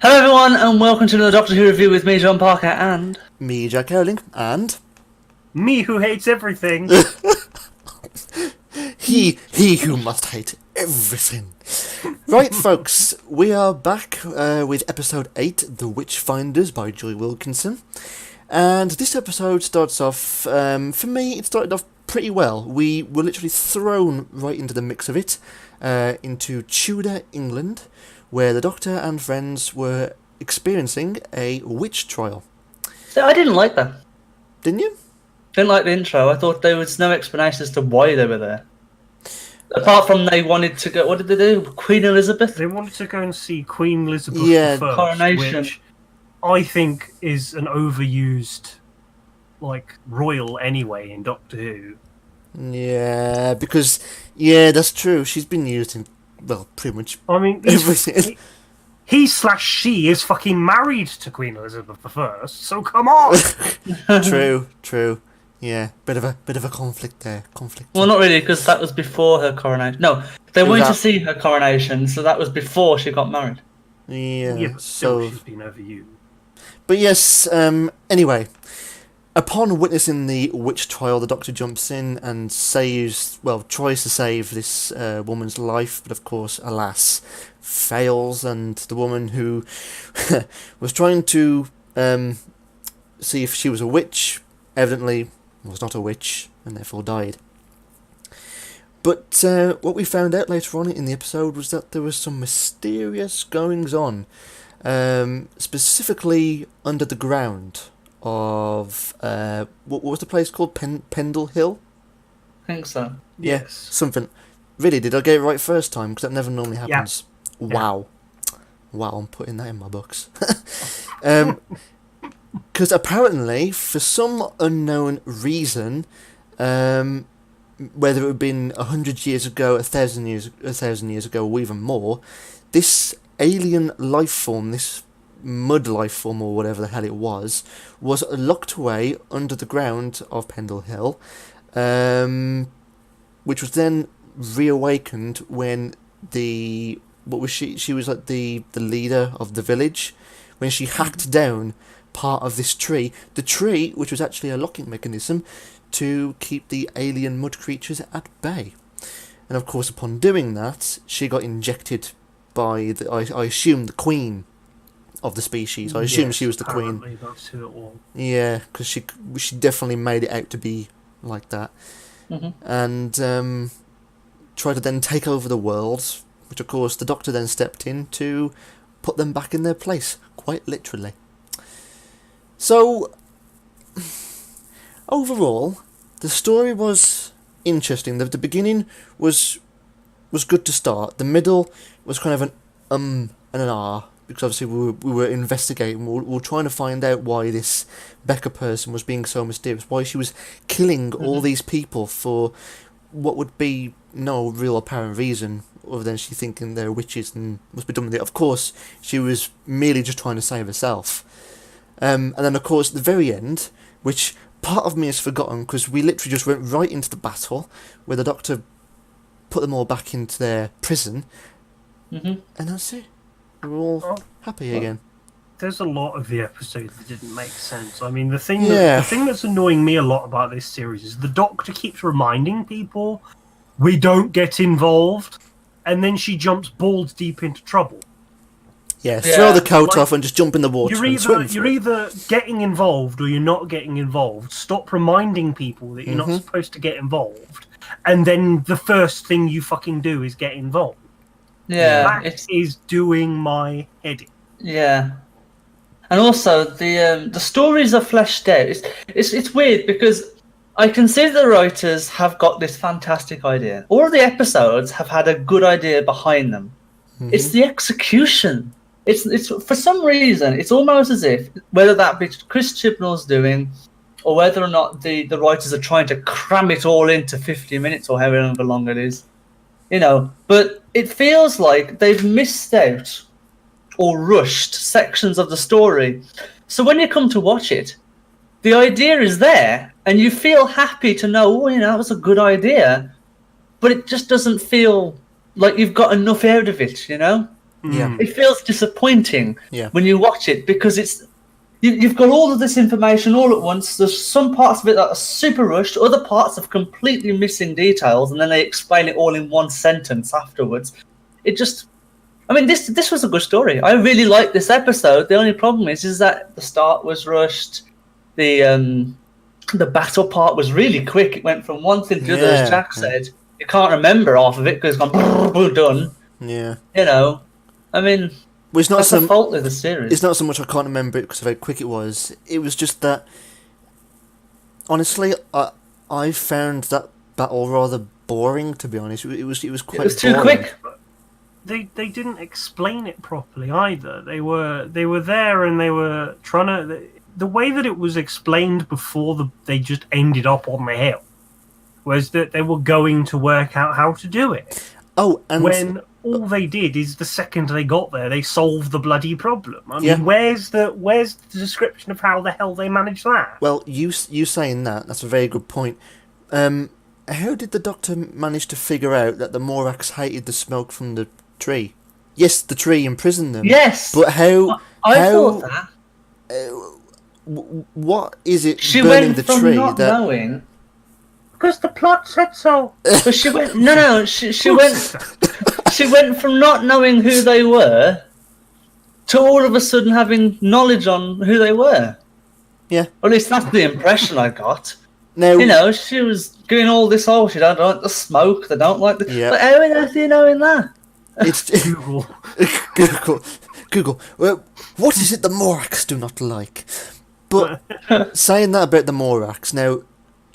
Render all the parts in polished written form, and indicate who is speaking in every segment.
Speaker 1: Hello everyone and welcome to another Doctor Who review with me, John Parker, and...
Speaker 2: Me, Jack Cowling, and...
Speaker 3: Me who hates everything!
Speaker 2: He who must hate everything. Right, folks, we are back with episode 8, The Witchfinders by Joy Wilkinson. And this episode starts off, for me, it started off pretty well. We were literally thrown right into the mix of it, into Tudor, England, where the Doctor and friends were experiencing a witch trial.
Speaker 1: So I didn't like that.
Speaker 2: Didn't you?
Speaker 1: Didn't like the intro. I thought there was no explanation as to why they were there. Apart from they wanted to go... What did they do? Queen Elizabeth?
Speaker 3: They wanted to go and see Queen Elizabeth
Speaker 2: Yeah,
Speaker 3: I,
Speaker 1: coronation.
Speaker 3: which I think is an overused, royal anyway in Doctor Who.
Speaker 2: Yeah, because, yeah, that's true. She's been used in, well, pretty much
Speaker 3: I mean,
Speaker 2: everything.
Speaker 3: he/she is fucking married to Queen Elizabeth I, so come on!
Speaker 2: True. Yeah, bit of a conflict there.
Speaker 1: Well, not really, because that was before her coronation. No, they went to see her coronation, so that was before she got married.
Speaker 2: Yeah,
Speaker 3: But still, she's been overused.
Speaker 2: But yes, anyway, upon witnessing the witch trial, the Doctor jumps in and tries to save this woman's life, but of course, alas, fails, and the woman who was trying to see if she was a witch, evidently was not a witch, and therefore died. But what we found out later on in the episode was that there was some mysterious goings-on, specifically under the ground of what was the place called? Pendle Hill?
Speaker 1: I think so.
Speaker 2: Yeah,
Speaker 3: Yes.
Speaker 2: something. Really, did I get it right first time? Because that never normally happens.
Speaker 3: Yeah.
Speaker 2: Wow, I'm putting that in my books. Because apparently, for some unknown reason, whether it had been 100 years ago, 1,000 years ago, or even more, this alien life form, this mud life form, or whatever the hell it was locked away under the ground of Pendle Hill, which was then reawakened when she was like the leader of the village, when she hacked down part of this tree, the tree which was actually a locking mechanism to keep the alien mud creatures at bay. And of course, upon doing that, she got injected by I assume the queen of the species. I assume she was the queen.
Speaker 3: That's who it was.
Speaker 2: Yeah, because she definitely made it out to be like that.
Speaker 1: Mm-hmm.
Speaker 2: And tried to then take over the world, which of course the Doctor then stepped in to put them back in their place, quite literally. So, overall, the story was interesting. The beginning was good to start. The middle was kind of an and an ah, because obviously we were investigating. We were trying to find out why this Becca person was being so mysterious, why she was killing all these people for what would be no real apparent reason, other than she thinking they're witches and must be done with it. Of course, she was merely just trying to save herself. And then, of course, at the very end, which part of me has forgotten, because we literally just went right into the battle, where the Doctor put them all back into their prison, and that's it. We're all happy again.
Speaker 3: There's a lot of the episode that didn't make sense. I mean, the thing that's annoying me a lot about this series is the Doctor keeps reminding people, we don't get involved, and then she jumps balls deep into trouble.
Speaker 2: Yeah, throw the coat off and just jump in the water and swim.
Speaker 3: You're either getting involved or you're not getting involved. Stop reminding people that you're not supposed to get involved, and then the first thing you fucking do is get involved.
Speaker 1: Yeah,
Speaker 3: That is doing my head in.
Speaker 1: Yeah. And also, the stories are fleshed out. It's weird, because I can see the writers have got this fantastic idea. All of the episodes have had a good idea behind them. It's the execution. It's for some reason, it's almost as if, whether that be Chris Chibnall's doing, or whether or not the writers are trying to cram it all into 50 minutes or however long it is, but it feels like they've missed out or rushed sections of the story. So when you come to watch it, the idea is there, and you feel happy to know, that was a good idea, but it just doesn't feel like you've got enough out of it,
Speaker 2: Yeah.
Speaker 1: It feels disappointing
Speaker 2: Yeah.
Speaker 1: when you watch it because you've got all of this information all at once. There's some parts of it that are super rushed, other parts of completely missing details, and then they explain it all in one sentence afterwards. It just, I mean, this was a good story. I really liked this episode. The only problem is that the start was rushed. The battle part was really quick. It went from one thing to the other, as Jack said. You can't remember half of it because it's gone done.
Speaker 2: Yeah.
Speaker 1: You know, I mean,
Speaker 2: well, it's not
Speaker 1: that's the fault of the series.
Speaker 2: It's not so much I can't remember it because of how quick it was. It was just that, honestly, I found that battle rather boring, to be honest. It was quite boring.
Speaker 1: Too quick.
Speaker 3: They didn't explain it properly either. They were there and they were trying to... The way that it was explained before they just ended up on the hill was that they were going to work out how to do it.
Speaker 2: Oh, and...
Speaker 3: When all they did is the second they got there, they solved the bloody problem. I mean, where's the description of how the hell they managed that?
Speaker 2: Well, you saying that's a very good point. How did the Doctor manage to figure out that the Morax hated the smoke from the tree? Yes, the tree imprisoned them.
Speaker 1: Yes!
Speaker 2: But how...
Speaker 1: I thought that.
Speaker 2: What is it
Speaker 1: she
Speaker 2: burning
Speaker 1: went
Speaker 2: the
Speaker 1: from
Speaker 2: tree
Speaker 1: not
Speaker 2: that...
Speaker 1: knowing...
Speaker 3: Because the plot said so.
Speaker 1: But she went... No, she went... She went from not knowing who they were to all of a sudden having knowledge on who they were.
Speaker 2: Yeah.
Speaker 1: Or at least that's the impression I got.
Speaker 2: Now,
Speaker 1: you know, she was doing all this, she don't like the smoke, they don't like the...
Speaker 2: Yeah.
Speaker 1: But how on earth are you knowing that?
Speaker 2: It's Google. Well, what is it the Morax do not like? But saying that about the Morax, now,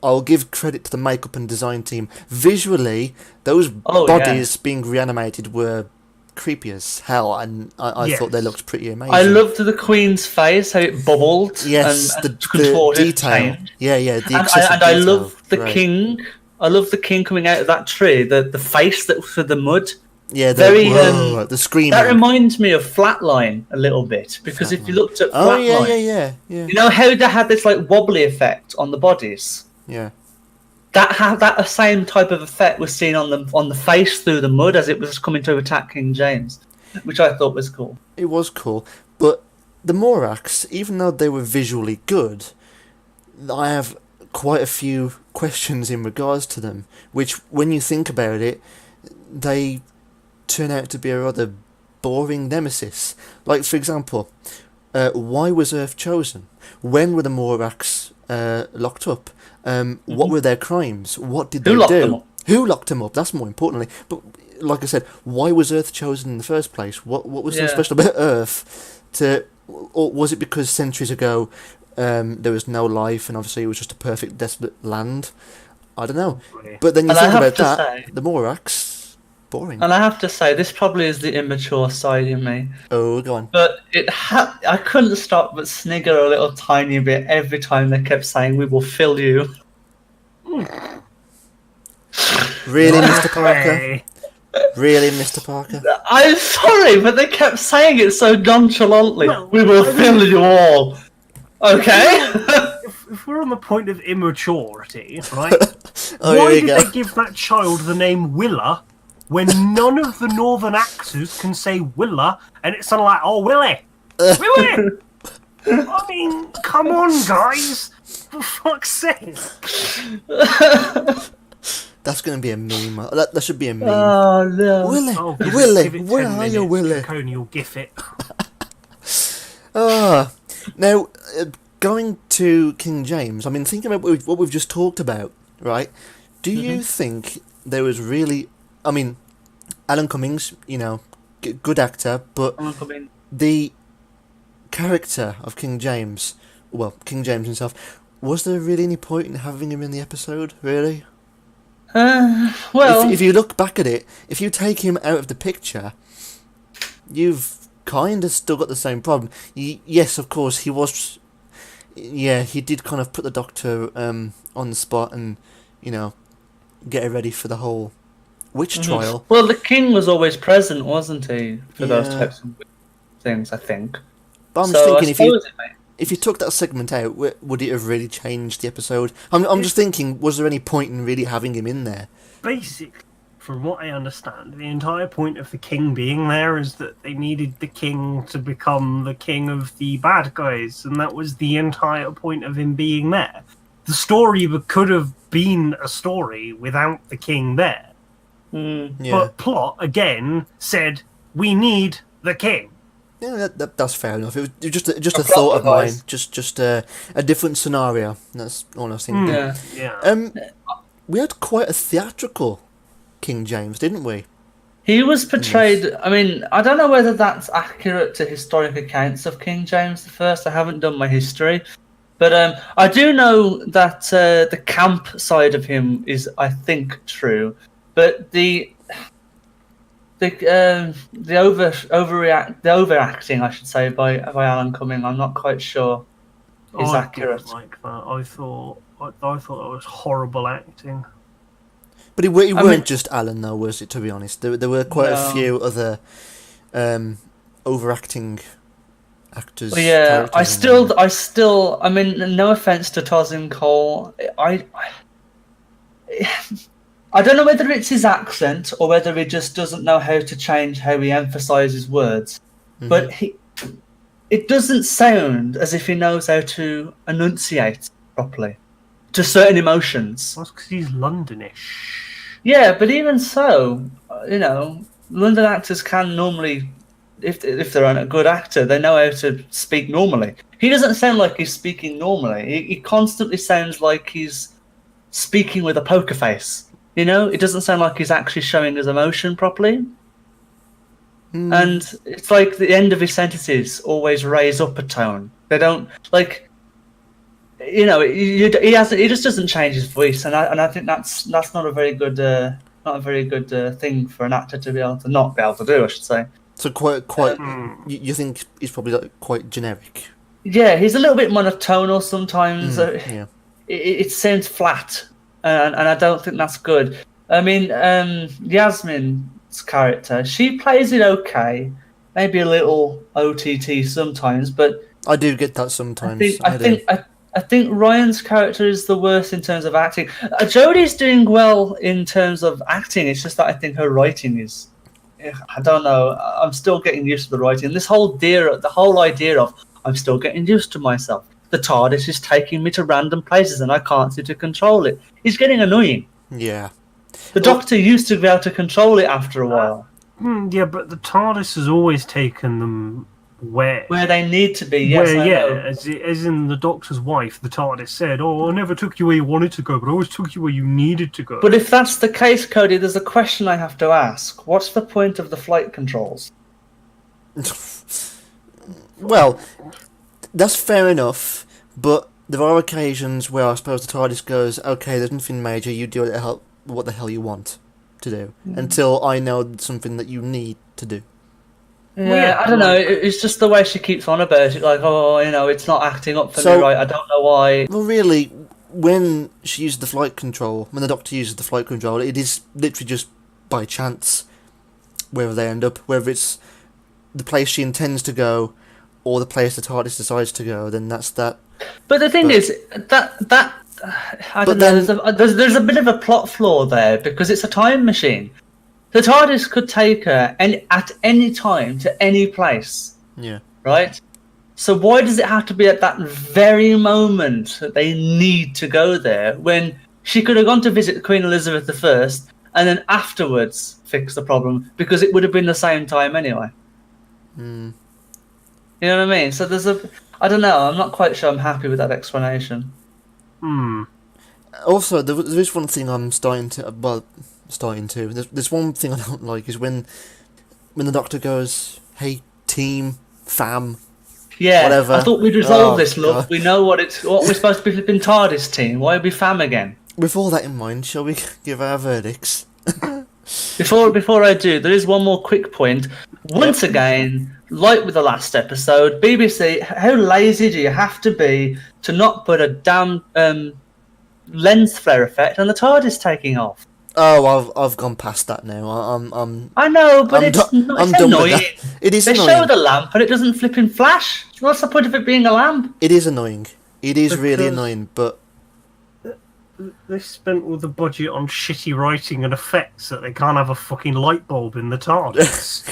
Speaker 2: I'll give credit to the makeup and design team. Visually, those bodies being reanimated were creepy as hell, and I thought they looked pretty amazing.
Speaker 1: I loved the Queen's face, how it bubbled.
Speaker 2: Yes,
Speaker 1: and
Speaker 2: the
Speaker 1: contorted,
Speaker 2: detail.
Speaker 1: changed.
Speaker 2: Yeah,
Speaker 1: And I love the king. I love the king coming out of that tree. The face that was the mud.
Speaker 2: Yeah, the screaming.
Speaker 1: That reminds me of Flatline a little bit because if you looked at Flatline,
Speaker 2: yeah.
Speaker 1: You know how they had this like wobbly effect on the bodies.
Speaker 2: Yeah.
Speaker 1: That same type of effect was seen on the face through the mud as it was coming to attack King James, which I thought was cool.
Speaker 2: It was cool, but the Morax, even though they were visually good, I have quite a few questions in regards to them. Which, when you think about it, they turn out to be a rather boring nemesis. Like, for example, why was Earth chosen? When were the Morax locked up? What were their crimes? What did they do? Who locked them up? That's more importantly. But like I said, why was Earth chosen in the first place? What was so special about Earth? Or was it because centuries ago there was no life and obviously it was just a perfect desolate land? I don't know. But then you think about that, the Morax, boring.
Speaker 1: And I have to say, this probably is the immature side in me.
Speaker 2: Oh, go on.
Speaker 1: But I couldn't stop but snigger a little tiny bit every time they kept saying, "We will fill you."
Speaker 2: Really, Mr. Parker? Really, Mr. Parker?
Speaker 1: I'm sorry, but they kept saying it so nonchalantly. We will fill you all. Okay?
Speaker 3: If we're on the point of immaturity, right?
Speaker 2: Why
Speaker 3: did they give that child the name Willa when none of the northern actors can say Willa, and it's sort of like, oh, Willie! Willie! I mean, come on, guys! For fuck's sake!
Speaker 2: That's going to be a meme. That should be a meme.
Speaker 1: Oh, no.
Speaker 2: Willie, where are you, Willie?
Speaker 3: Coney will gif it.
Speaker 2: Now, going to King James, I mean, thinking about what we've just talked about, right? Do you think there was really... I mean, Alan Cummings, you know, good actor, but the character of King James, well, King James himself, was there really any point in having him in the episode, really?
Speaker 1: Well...
Speaker 2: If you look back at it, if you take him out of the picture, you've kind of still got the same problem. Yes, of course, he was... Yeah, he did kind of put the Doctor on the spot and, you know, get her ready for the whole witch trial.
Speaker 1: Well, the king was always present, wasn't he, for those types of things, I think.
Speaker 2: But I'm just thinking, if you took that segment out, would it have really changed the episode? I'm just thinking, was there any point in really having him in there?
Speaker 3: Basically, from what I understand, the entire point of the king being there is that they needed the king to become the king of the bad guys, and that was the entire point of him being there. The story could have been a story without the king there.
Speaker 2: Yeah.
Speaker 3: But plot, again, said, we need the king.
Speaker 2: Yeah, that's fair enough. It was just a thought of mine, just a different scenario. That's all I was thinking.
Speaker 3: Yeah.
Speaker 2: We had quite a theatrical King James, didn't we?
Speaker 1: He was portrayed. I mean, I don't know whether that's accurate to historic accounts of King James I. I haven't done my history, but I do know that the camp side of him is, I think, true. But the overacting, I should say, by Alan Cumming, I'm not quite sure is accurate.
Speaker 3: Like that, I thought that was horrible acting.
Speaker 2: But it weren't just Alan, though, was it? To be honest, there were quite a few other overacting actors.
Speaker 1: Well, yeah, I still. I mean, no offense to Tosin Cole, I don't know whether it's his accent or whether he just doesn't know how to change how he emphasises words, but it doesn't sound as if he knows how to enunciate properly to certain emotions.
Speaker 3: That's because he's Londonish.
Speaker 1: Yeah, but even so, London actors can normally, if they're a good actor, they know how to speak normally. He doesn't sound like he's speaking normally. He constantly sounds like he's speaking with a poker face. It doesn't sound like he's actually showing his emotion properly. And it's like the end of his sentences always raise up a tone. They don't he just doesn't change his voice, and I think that's not a very good thing for an actor to be able to not be able to do, I should say.
Speaker 2: So quite. You think he's probably quite generic?
Speaker 1: Yeah, he's a little bit monotonal sometimes.
Speaker 2: Yeah.
Speaker 1: It sounds flat, and I don't think that's good. I mean, Yasmin's character, she plays it okay, maybe a little OTT sometimes, but
Speaker 2: I do get that sometimes.
Speaker 1: I think Ryan's character is the worst in terms of acting. Jodie's doing well in terms of acting. It's just that I think her writing is, I don't know. I'm still getting used to the writing. The whole idea of I'm still getting used to myself. The TARDIS is taking me to random places and I can't seem to control it. It's getting annoying.
Speaker 2: Yeah.
Speaker 1: The Doctor used to be able to control it after a while.
Speaker 3: Yeah, but the TARDIS has always taken them where
Speaker 1: they need to be. Yes,
Speaker 3: as in the Doctor's wife, the TARDIS said, "Oh, I never took you where you wanted to go, but I always took you where you needed to go."
Speaker 1: But if that's the case, Cody, there's a question I have to ask. What's the point of the flight controls?
Speaker 2: Well, that's fair enough, but there are occasions where I suppose the TARDIS goes, "Okay, there's nothing major. You do what the hell you want to do until I know something that you need to do."
Speaker 1: Yeah, I don't know. It's just the way she keeps on about it. Like, it's not acting up for me right. I don't know why.
Speaker 2: Well, really, when she uses the flight control, when the Doctor uses the flight control, it is literally just by chance where they end up. Whether it's the place she intends to go or the place the TARDIS decides to go, then that's that.
Speaker 1: But the thing is, that I don't know. There's a bit of a plot flaw there because it's a time machine. The TARDIS could take her at any time to any place.
Speaker 2: Yeah.
Speaker 1: Right? So why does it have to be at that very moment that they need to go there when she could have gone to visit Queen Elizabeth I and then afterwards fix the problem because it would have been the same time anyway? You know what I mean? So I don't know. I'm not quite sure I'm happy with that explanation.
Speaker 2: Also, there is one thing I'm starting to. There's one thing I don't like is when the Doctor goes, "Hey, team, fam."
Speaker 1: Yeah,
Speaker 2: whatever.
Speaker 1: I thought we'd resolve this, love.
Speaker 2: God.
Speaker 1: We know what we're supposed to be flipping TARDIS team. Why are we fam again?
Speaker 2: With all that in mind, shall we give our verdicts?
Speaker 1: Before I do, there is one more quick point. Once again, like with the last episode, BBC, how lazy do you have to be to not put a damn lens flare effect on the TARDIS taking off?
Speaker 2: Oh, I've gone past that now.
Speaker 1: I know, but it's annoying.
Speaker 2: It is
Speaker 1: they
Speaker 2: annoying.
Speaker 1: show the lamp and it doesn't flipping flash. What's the point of it being a lamp?
Speaker 2: It is annoying. It is really annoying, but
Speaker 3: they spent all the budget on shitty writing and effects that they can't have a fucking light bulb in the TARDIS.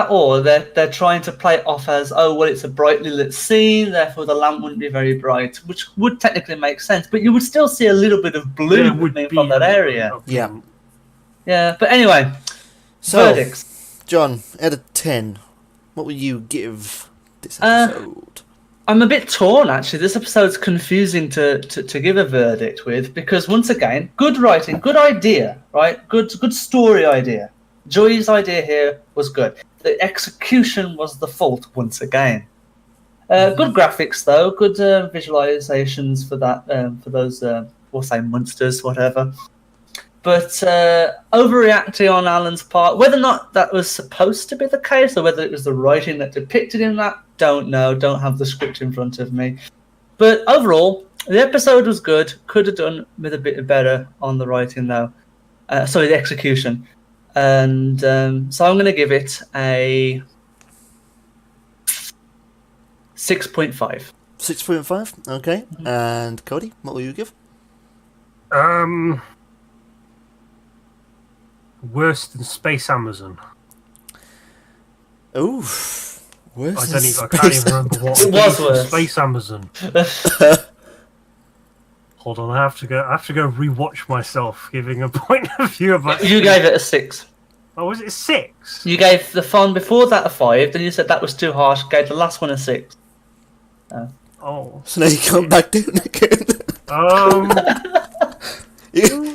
Speaker 1: or they're trying to play it off as, oh well, it's a brightly lit scene, therefore the lamp wouldn't be very bright, which would technically make sense, but you would still see a little bit of blue coming from that area. Yeah, but anyway,
Speaker 2: so
Speaker 1: verdicts.
Speaker 2: John, out of 10, what will you give this episode?
Speaker 1: I'm a bit torn, actually. This episode's confusing to give a verdict with, because once again, good writing, good idea, right? Good story idea. Joy's idea here was good. The execution was the fault once again. Good graphics, though. Good visualizations for that. For those, we'll say monsters, whatever. But overreacting on Alan's part, whether or not that was supposed to be the case, or whether it was the writing that depicted in that, don't know. Don't have the script in front of me. But overall, the episode was good. Could have done with a bit better on the writing, though. Sorry, the execution. And so I'm going to give it a 6.5.
Speaker 2: 6.5? Okay.
Speaker 1: Mm-hmm.
Speaker 2: And Cody, what will you give?
Speaker 3: Worse than Space Amazon.
Speaker 2: Oof. Worse
Speaker 3: I
Speaker 2: than
Speaker 3: can't even remember what
Speaker 1: it was worse.
Speaker 3: Space Amazon. Hold on, I have to go rewatch myself giving a point of view about.
Speaker 1: You gave it a 6.
Speaker 3: Oh, was it 6?
Speaker 1: You gave the fun before that a 5, then you said that was too harsh. Gave the last one a 6.
Speaker 3: Oh.
Speaker 2: So now you come back down again.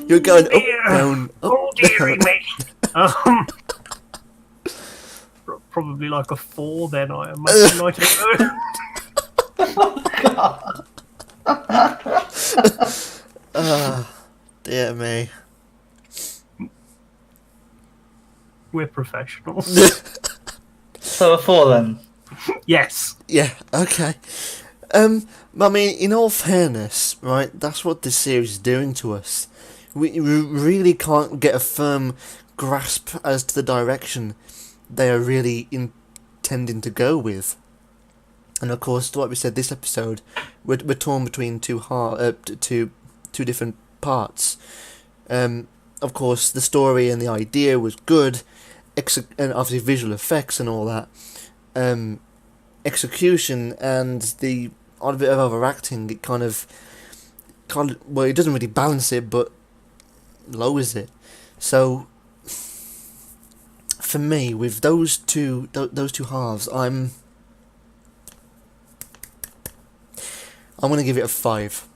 Speaker 2: You're going up, down, up,
Speaker 3: oh dearie
Speaker 2: down.
Speaker 3: me. Probably like a 4 then, I imagine. I don't know.
Speaker 2: Dear me.
Speaker 3: We're professionals.
Speaker 1: So a 4 then.
Speaker 3: Yes.
Speaker 2: Yeah, okay. I mean, in all fairness, right, that's what this series is doing to us. We really can't get a firm grasp as to the direction they are really intending to go with. And of course, like we said, this episode, we're torn between two different parts. Of course, the story and the idea was good, and obviously visual effects and all that. Execution and the odd bit of overacting, it kind of well, it doesn't really balance it, but lowers it. So for me, with those two halves, I'm gonna give it a 5.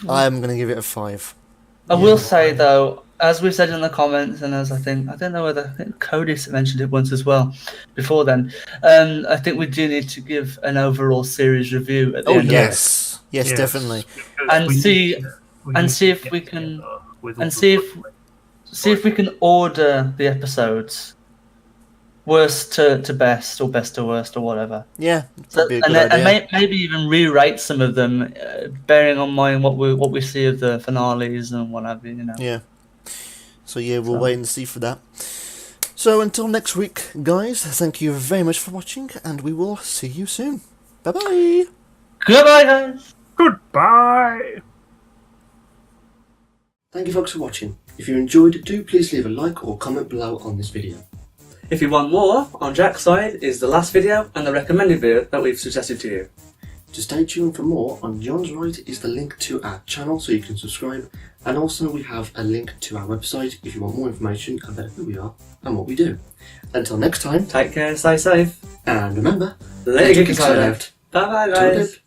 Speaker 2: I'm gonna give it a 5.
Speaker 1: I will say though, as we said in the comments, and as I don't know whether Cody mentioned it once as well before then. I think we do need to give an overall series review at the end.
Speaker 2: Yes, definitely,
Speaker 1: and see if we can order the episodes worst to best, or best to worst, or whatever.
Speaker 2: Yeah,
Speaker 1: and maybe even re-rate some of them, bearing on mind what we see of the finales and what have you. You know.
Speaker 2: Yeah. So yeah, we'll wait and see for that. So until next week, guys, thank you very much for watching, and we will see you soon. Bye bye.
Speaker 1: Goodbye, guys.
Speaker 3: Goodbye.
Speaker 2: Thank you, folks, for watching. If you enjoyed, do please leave a like or comment below on this video.
Speaker 1: If you want more, on Jack's side is the last video and the recommended video that we've suggested to you.
Speaker 2: To stay tuned for more, on John's right is the link to our channel so you can subscribe, and also we have a link to our website if you want more information about who we are and what we do. Until next time,
Speaker 1: Take care, stay safe,
Speaker 2: and remember,
Speaker 1: let your geeks out. Bye bye, guys.